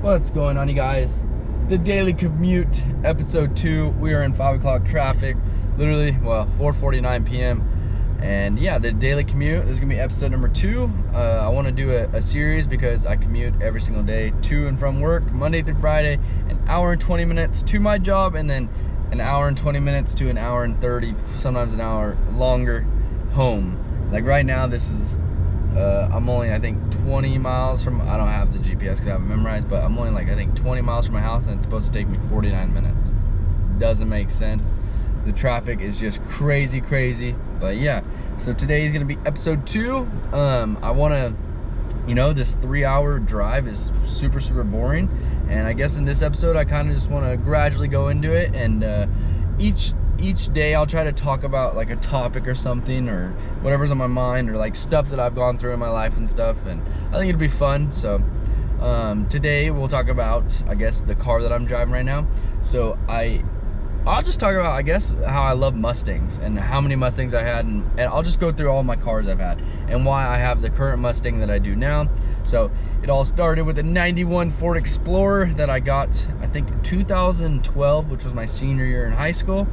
What's going on, you guys? The Daily Commute, episode 2. We are in 5 o'clock traffic, literally, well, 4:49 p.m. And yeah, the Daily Commute, this is gonna be episode number 2. I wanna do a series because I commute every single day to and from work, Monday through Friday, an hour and 20 minutes to my job, and then an hour and 20 minutes to an hour and 30, sometimes an hour longer home. Like right now, this is, I'm only, I think, 20 miles from, I don't have the GPS because I haven't memorized, but I'm only like, I think 20 miles from my house, and it's supposed to take me 49 minutes. Doesn't make sense. The traffic is just crazy, but yeah. So today is gonna be episode 2. I wanna, this 3-hour drive is super boring, and I guess in this episode I kind of just want to gradually go into it, and each day I'll try to talk about like a topic or something, or whatever's on my mind, or like stuff that I've gone through in my life and stuff, and I think it'll be fun. So today we'll talk about, I guess, the car that I'm driving right now. So I'll just talk about, I guess, how I love Mustangs and how many Mustangs I had, and I'll just go through all my cars I've had and why I have the current Mustang that I do now. So it all started with a 91 Ford Explorer that I got, I think, 2012, which was my senior year in high school.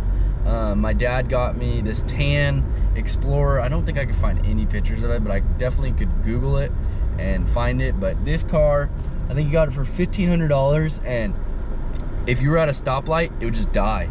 My dad got me this tan Explorer. I don't think I could find any pictures of it, but I definitely could Google it and find it. But this car, I think he got it for $1,500, and if you were at a stoplight, it would just die.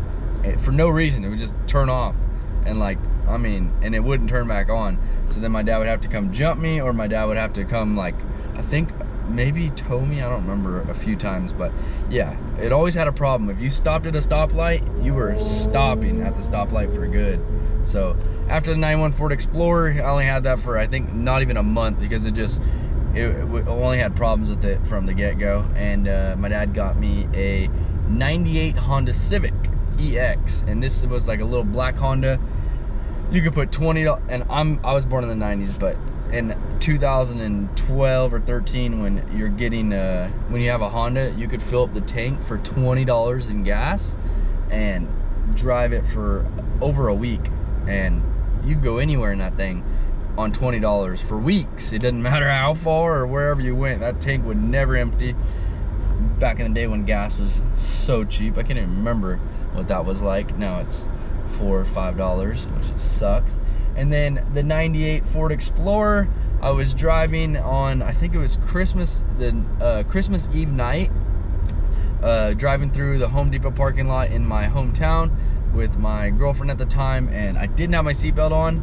For no reason, it would just turn off, and and it wouldn't turn back on. So then my dad would have to come jump me, or my dad would have to come, like, I think maybe tow me, I don't remember, a few times. But yeah, it always had a problem. If you stopped at a stoplight, you were stopping at the stoplight for good. So after the 91 Ford Explorer, I only had that for, I think, not even a month, because it only had problems with it from the get-go. And my dad got me a 98 Honda Civic EX, and this was like a little black Honda. You could put $20, and I was born in the 90s, but in 2012 or 13, when you're getting when you have a Honda, you could fill up the tank for $20 in gas and drive it for over a week, and you could go anywhere in that thing on $20 for weeks. It didn't matter how far or wherever you went, that tank would never empty. Back in the day when gas was so cheap, I can't even remember what that was like. Now it's $4 or $5, which sucks. And then the 98 Ford Explorer, I was driving on, I think it was Christmas Eve night, driving through the Home Depot parking lot in my hometown with my girlfriend at the time, and I didn't have my seatbelt on,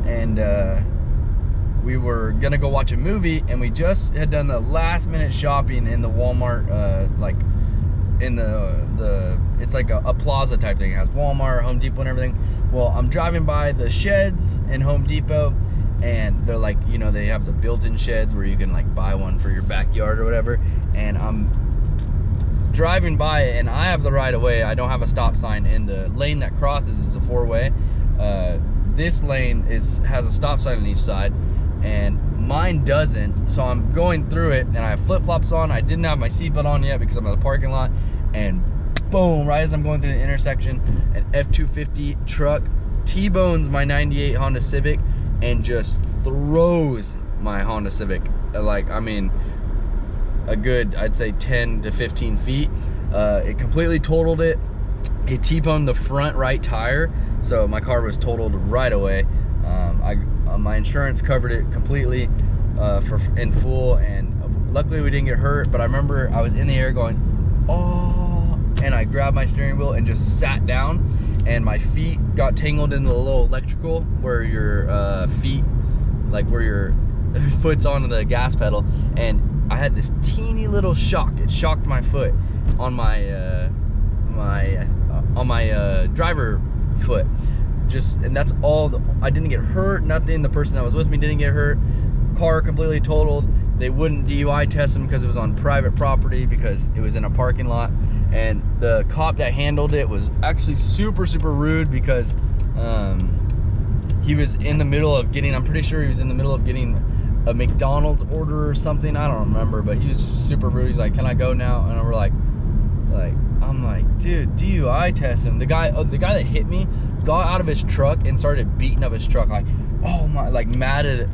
and we were gonna go watch a movie, and we just had done the last minute shopping in the Walmart, like in it's like a plaza type thing. It has Walmart, Home Depot, and everything. Well, I'm driving by the sheds in Home Depot, and they're like, they have the built-in sheds where you can like buy one for your backyard or whatever. And I'm driving by it, and I have the right of way. I don't have a stop sign, and the lane that crosses is a 4-way. This lane has a stop sign on each side, and mine doesn't. So I'm going through it, and I have flip-flops on. I didn't have my seatbelt on yet because I'm in the parking lot, and boom, right as I'm going through the intersection, an F-250 truck T-bones my 98 Honda Civic and just throws my Honda Civic, like, a good, I'd say 10 to 15 feet. It completely totaled it. It T-boned the front right tire, so my car was totaled right away. My insurance covered it completely in full, and luckily we didn't get hurt. But I remember I was in the air going, oh, and I grabbed my steering wheel and just sat down, and my feet got tangled in the little electrical where your feet, like where your foot's on the gas pedal, and I had this teeny little shock. It shocked my foot on my driver foot. And that's all. I didn't get hurt, nothing. The person that was with me didn't get hurt. Car completely totaled. They wouldn't DUI test him because it was on private property, because it was in a parking lot. And the cop that handled it was actually super rude, because he was in the middle of getting, I'm pretty sure he was in the middle of getting a McDonald's order or something. I don't remember, but he was just super rude. He's like, "Can I go now?" And we're like, I'm like, dude, DUI test him. The guy that hit me got out of his truck and started beating up his truck, like, oh my, like mad at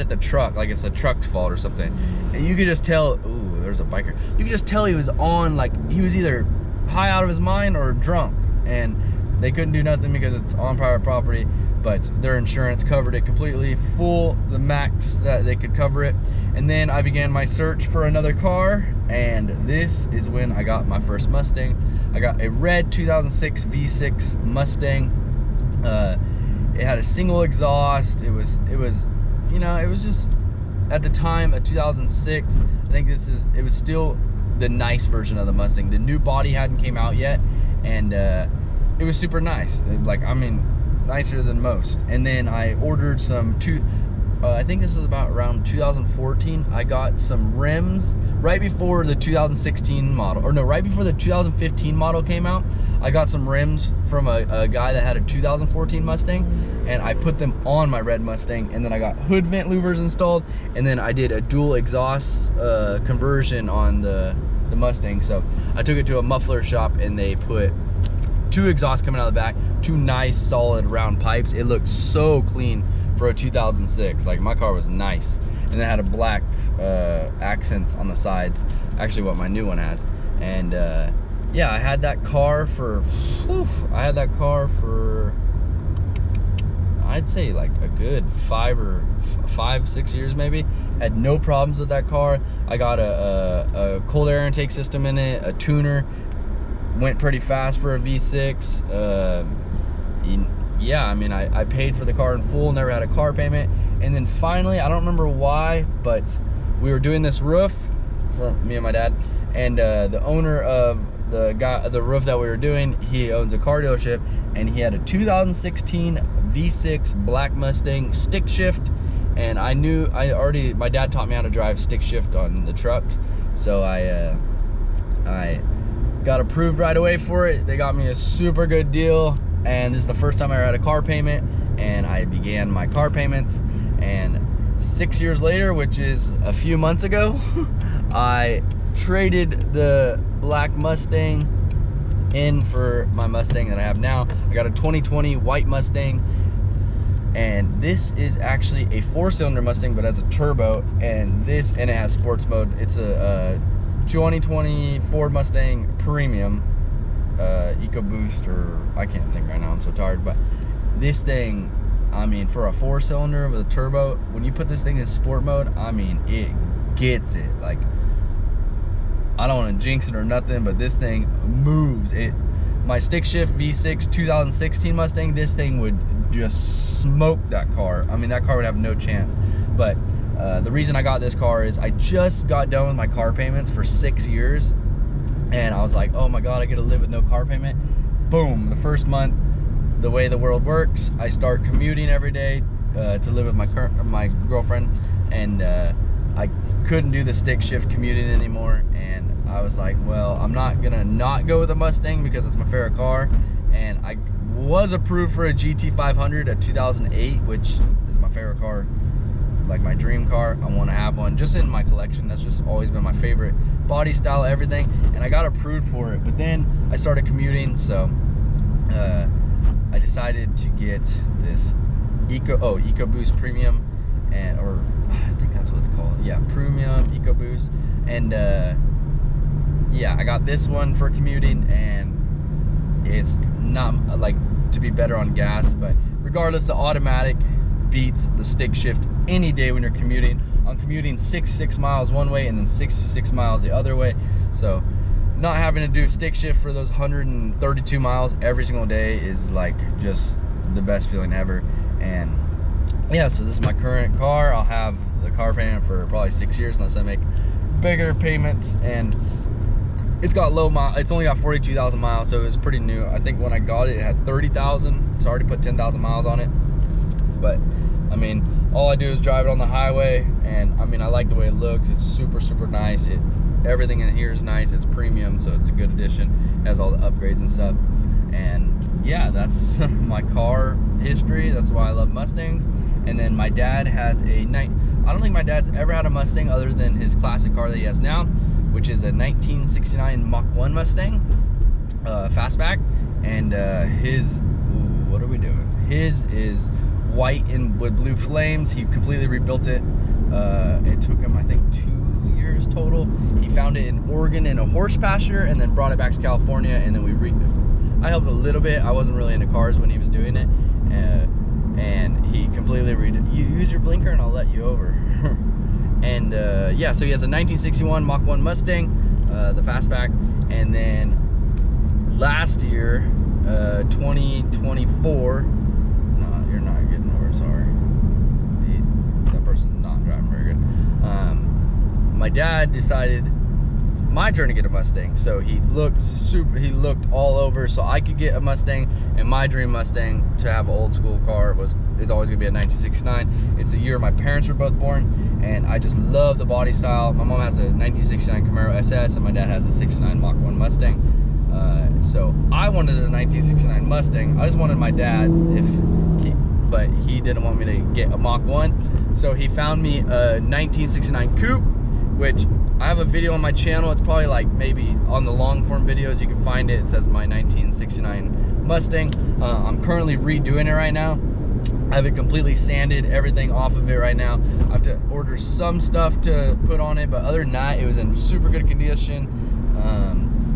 the truck, like it's the truck's fault or something. And you could just tell, ooh, was a biker. You could just tell he was on, like, he was either high out of his mind or drunk, and they couldn't do nothing because it's on private property, but their insurance covered it completely, full, the max that they could cover it. And then I began my search for another car, and this is when I got my first Mustang. I got a red 2006 V6 Mustang. It had a single exhaust. It was, you know, it was just, at the time, a 2006. I think it was still the nice version of the Mustang. The new body hadn't came out yet, and it was super nice. Like, I mean, nicer than most. And then I ordered some I think this was about around 2014. I got some rims right before the 2016 model, or no, right before the 2015 model came out. I got some rims from a guy that had a 2014 Mustang, and I put them on my red Mustang. And then I got hood vent louvers installed, and then I did a dual exhaust conversion on the Mustang. So I took it to a muffler shop, and they put 2 exhausts coming out of the back, 2 nice solid round pipes. It looked so clean for a 2006. Like, my car was nice, and it had a black accents on the sides, actually what my new one has. And yeah, I had that car for I'd say like a good 5-6 years maybe. Had no problems with that car. I got a cold air intake system in it, a tuner. Went pretty fast for a V6. Yeah, I mean, I paid for the car in full, never had a car payment. And then finally, I don't remember why, but we were doing this roof for me and my dad, and the owner of the roof that we were doing, he owns a car dealership, and he had a 2016 V6 black Mustang stick shift. And my dad taught me how to drive stick shift on the trucks, so I got approved right away for it. They got me a super good deal, and this is the first time I ever had a car payment, and I began my car payments. And 6 years later, which is a few months ago, I traded the black Mustang in for my Mustang that I have now. I got a 2020 white Mustang, and this is actually a 4-cylinder Mustang, but has a turbo, and it has sports mode. It's a 2020 Ford Mustang Premium EcoBoost, or I can't think right now, I'm so tired. But this thing, I mean, for a 4-cylinder with a turbo, when you put this thing in sport mode, I mean, it gets it. Like, I don't want to jinx it or nothing, but this thing moves. My stick shift V6 2016 Mustang, this thing would just smoke that car. I mean, that car would have no chance. But the reason I got this car is I just got done with my car payments for 6 years, and I was like, oh my God, I get to live with no car payment. Boom, the first month, the way the world works, I start commuting every day to live with my girlfriend, and I couldn't do the stick shift commuting anymore. And I was like, well, I'm not gonna not go with a Mustang because it's my favorite car. And I was approved for a GT500, a 2008, which is my favorite car, like my dream car. I want to have one just in my collection. That's just always been my favorite body style, everything. And I got approved for it, but then I started commuting, so I decided to get this EcoBoost Premium, or I think that's what it's called. Yeah, Premium EcoBoost. And yeah, I got this one for commuting, and it's not like to be better on gas, but regardless, the automatic beats the stick shift any day when you're commuting. I'm commuting 66 miles one way and then 66 miles the other way, so not having to do stick shift for those 132 miles every single day is like just the best feeling ever. And yeah, so this is my current car. I'll have the car payment for probably 6 years unless I make bigger payments. And it's got low miles. It's only got 42,000 miles, so it's pretty new. I think when I got it, it had 30,000. It's already put 10,000 miles on it. But I mean, all I do is drive it on the highway, and I mean, I like the way it looks. It's super, super nice. Everything in here is nice. It's premium, so it's a good addition. It has all the upgrades and stuff. And yeah, that's my car history. That's why I love Mustangs. And then my dad has I don't think my dad's ever had a Mustang other than his classic car that he has now, which is a 1969 Mach 1 Mustang fastback. And what are we doing? His is white and with blue flames. He completely rebuilt it. It took him, I think, 2 years total. He found it in Oregon in a horse pasture and then brought it back to California, and then I helped a little bit. I wasn't really into cars when he was doing it, and he completely you use your blinker and I'll let you over. And yeah, so he has a 1961 Mach 1 Mustang, the fastback, and then last year, 2024, no, you're not getting over, sorry. That person's not driving very good. My dad decided it's my turn to get a Mustang, so he looked all over so I could get a Mustang, and my dream Mustang to have an old school car it's always gonna be a 1969. It's the year my parents were both born, and I just love the body style. My mom has a 1969 Camaro SS, and my dad has a 69 Mach 1 Mustang. So I wanted a 1969 Mustang. I just wanted my dad's, but he didn't want me to get a Mach 1. So he found me a 1969 Coupe, which I have a video on my channel. It's probably like maybe on the long form videos, you can find it. It says my 1969 Mustang. I'm currently redoing it right now. I have it completely sanded, everything off of it right now. I have to order some stuff to put on it, but other than that, it was in super good condition.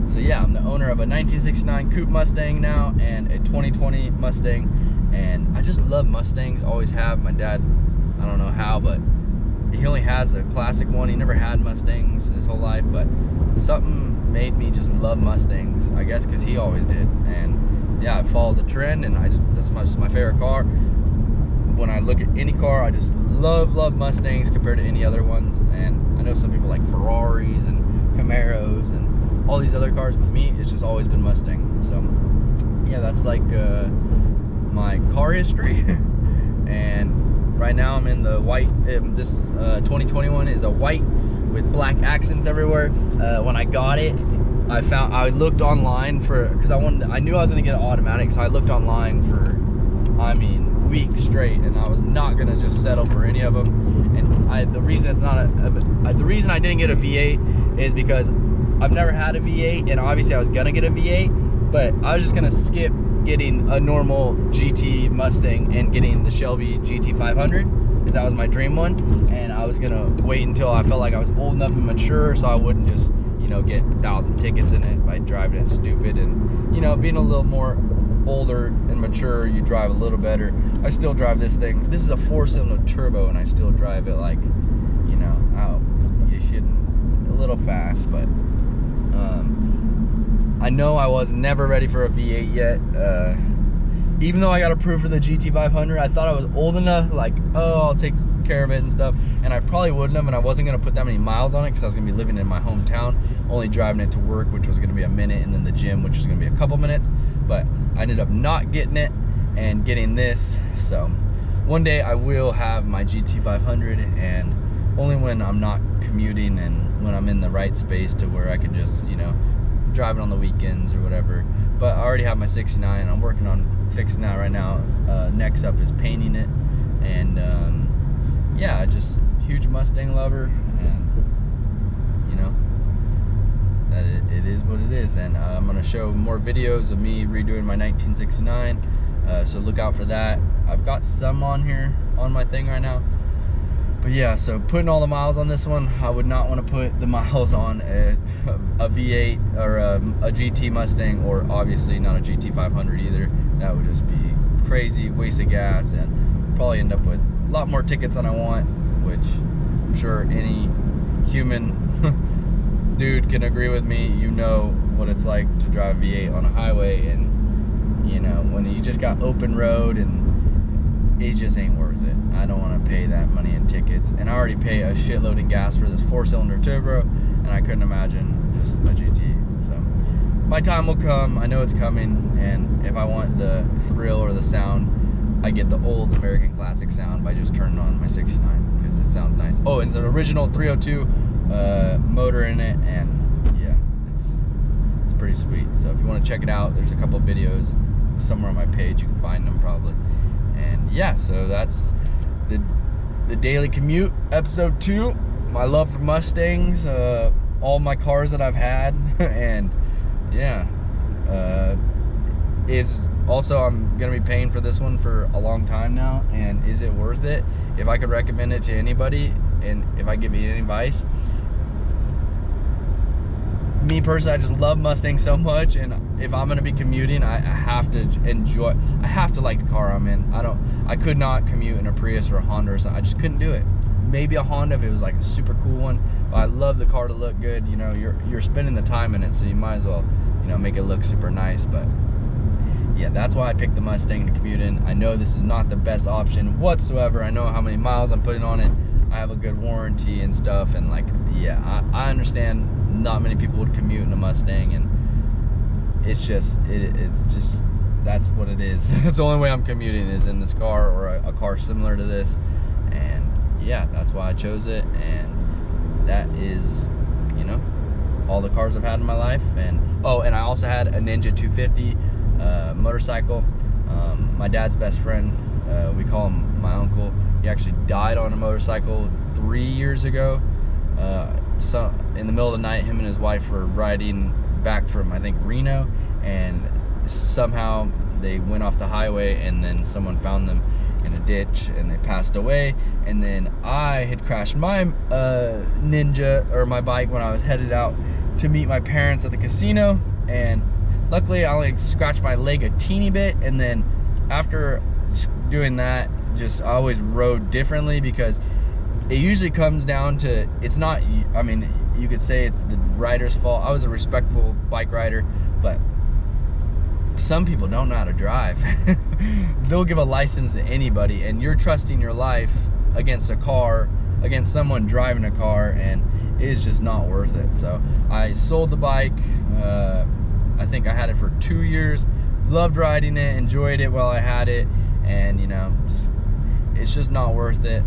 So yeah, I'm the owner of a 1969 Coupe Mustang now and a 2020 Mustang, and I just love Mustangs, always have. My dad, I don't know how, but he only has a classic one. He never had Mustangs his whole life, but something made me just love Mustangs, I guess because he always did. And yeah, I followed the trend, and that's my favorite car. When I look at any car, I just love Mustangs compared to any other ones. And I know some people like Ferraris and Camaros and all these other cars, but me, it's just always been Mustang. So yeah, that's like my car history. And right now I'm in the white. This 2021 is a white with black accents everywhere. When I got it, I looked online because I knew I was gonna get an automatic, so I looked online for, I mean, weeks straight, and I was not gonna just settle for any of them. And the reason the reason I didn't get a V8 is because I've never had a V8, and obviously I was gonna get a V8, but I was just gonna skip getting a normal GT Mustang and getting the Shelby GT 500 because that was my dream one, and I was gonna wait until I felt like I was old enough and mature so I wouldn't just, you know, get 1,000 tickets in it by driving it stupid. And, you know, being a little more older and mature, you drive a little better. I still drive this thing. This is a 4-cylinder turbo, and I still drive it like, you know, you shouldn't, a little fast, but I know I was never ready for a V8 yet. Even though I got approved for the GT 500, I thought I was old enough, like, oh, I'll take care of it and stuff, and I probably wouldn't have, and I wasn't gonna put that many miles on it because I was gonna be living in my hometown, only driving it to work, which was gonna be a minute, and then the gym, which was gonna be a couple minutes. But I ended up not getting it and getting this. So one day I will have my GT 500, and only when I'm not commuting and when I'm in the right space to where I can just, you know, drive it on the weekends or whatever. But I already have my 69. I'm working on fixing that right now. Next up is painting it, and yeah, just huge Mustang lover, and you know, that it is what it is. And I'm gonna show more videos of me redoing my 1969, so look out for that. I've got some on here on my thing right now, but yeah, so putting all the miles on this one, I would not want to put the miles on a V8 or a GT Mustang, or obviously not a GT 500 either. That would just be crazy waste of gas, and probably end up with a lot more tickets than I want, which I'm sure any human dude can agree with me. You know what it's like to drive V8 on a highway, and you know, when you just got open road, and it just ain't worth it. I don't want to pay that money in tickets, and I already pay a shitload in gas for this 4-cylinder turbo, and I couldn't imagine just a GT. So my time will come. I know it's coming, and if I want the thrill or the sound, I get the old American classic sound by just turning on my 69 because it sounds nice. Oh, and it's an original 302 motor in it, and yeah, it's pretty sweet. So if you want to check it out, there's a couple videos somewhere on my page. You can find them probably. And yeah, so that's the Daily Commute episode 2. My love for Mustangs, all my cars that I've had, and yeah, it's also, I'm gonna be paying for this one for a long time now, and is it worth it? If I could recommend it to anybody, and if I give you any advice, me personally, I just love Mustangs so much, and if I'm gonna be commuting, I have to enjoy, I have to like the car I'm in. I could not commute in a Prius or a Honda or something. I just couldn't do it. Maybe a Honda if it was like a super cool one, but I love the car to look good. You know, you're spending the time in it, so you might as well, you know, make it look super nice. But yeah, that's why I picked the Mustang to commute in. I know this is not the best option whatsoever. I know how many miles I'm putting on it. I have a good warranty and stuff, and like, yeah, I understand not many people would commute in a Mustang, and it's just, it's just, that's what it is. That's the only way I'm commuting, is in this car or a car similar to this. And yeah, that's why I chose it. And that is, you know, all the cars I've had in my life. And oh, and I also had a Ninja 250 motorcycle. My dad's best friend, we call him my uncle. He actually died on a motorcycle 3 years ago. So in the middle of the night, him and his wife were riding back from, I think, Reno, and somehow they went off the highway, and then someone found them in a ditch, and they passed away. And then I had crashed my Ninja, or my bike, when I was headed out to meet my parents at the casino, and luckily I only scratched my leg a teeny bit. And then after doing that, just I always rode differently, because it usually comes down to, it's not, I mean, you could say it's the rider's fault. I was a respectable bike rider, but some people don't know how to drive. They'll give a license to anybody, and you're trusting your life against a car, against someone driving a car, and it is just not worth it. So I sold the bike. I think I had it for 2 years. Loved riding it, enjoyed it while I had it, and you know, just, it's just not worth it.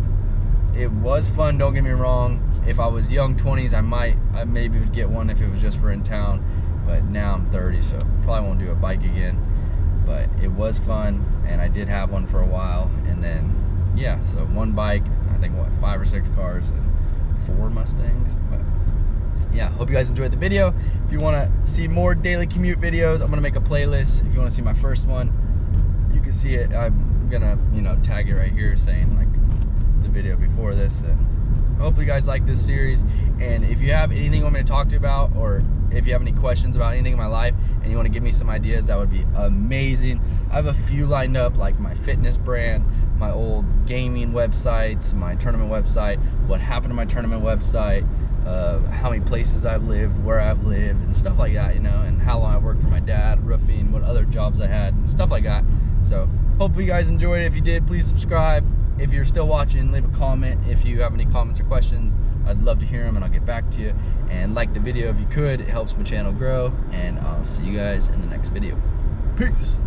It was fun, don't get me wrong. If I was young 20s, I maybe would get one if it was just for in town, but now I'm 30, so probably won't do a bike again. But it was fun, and I did have one for a while. And then yeah, so one bike, I think, what, 5 or 6 cars and 4 Mustangs. But yeah, hope you guys enjoyed the video. If you want to see more daily commute videos, I'm gonna make a playlist. If you want to see my first one, you can see it. I'm gonna, you know, tag it right here saying like the video before this. And hopefully you guys like this series. And if you have anything you want me to talk to you about, or if you have any questions about anything in my life and you want to give me some ideas, that would be amazing. I have a few lined up, like my fitness brand, my old gaming websites, my tournament website, what happened to my tournament website, how many places I've lived, where I've lived, and stuff like that, you know, and how long I've worked for my dad, roofing, what other jobs I had, and stuff like that. So hopefully you guys enjoyed it. If you did, please subscribe. If you're still watching, leave a comment. If you have any comments or questions, I'd love to hear them, and I'll get back to you. And like the video if you could. It helps my channel grow, and I'll see you guys in the next video. Peace.